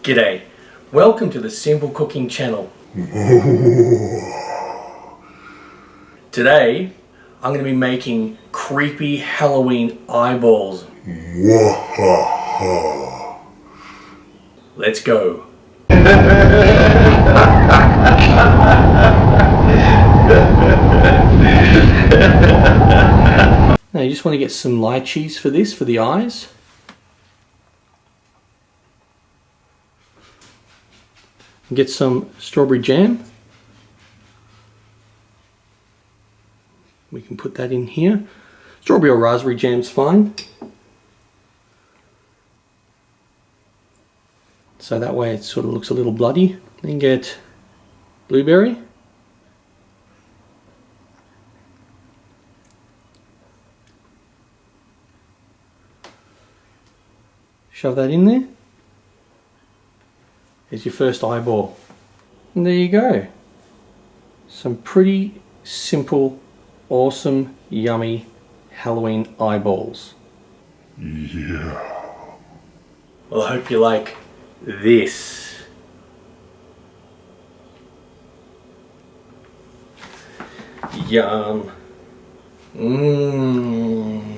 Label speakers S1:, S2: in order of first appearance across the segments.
S1: G'day, welcome to the Simple Cooking Channel. Today, I'm going to be making creepy Halloween eyeballs. Let's go. Now you just want to get some lychees for this, for the eyes. Get some strawberry jam. We can put that in here. Strawberry or raspberry jam's fine. So that way it sort of looks a little bloody. Then get blueberry. Shove that in there. There's your first eyeball. And there you go. Some pretty simple, awesome, yummy Halloween eyeballs. Yeah. Well, I hope you like this. Yum. Mmm.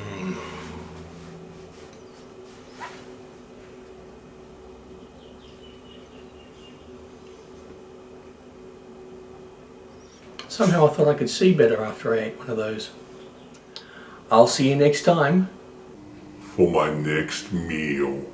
S1: Somehow I thought I could see better after I ate one of those. I'll see you next time.
S2: For my next meal.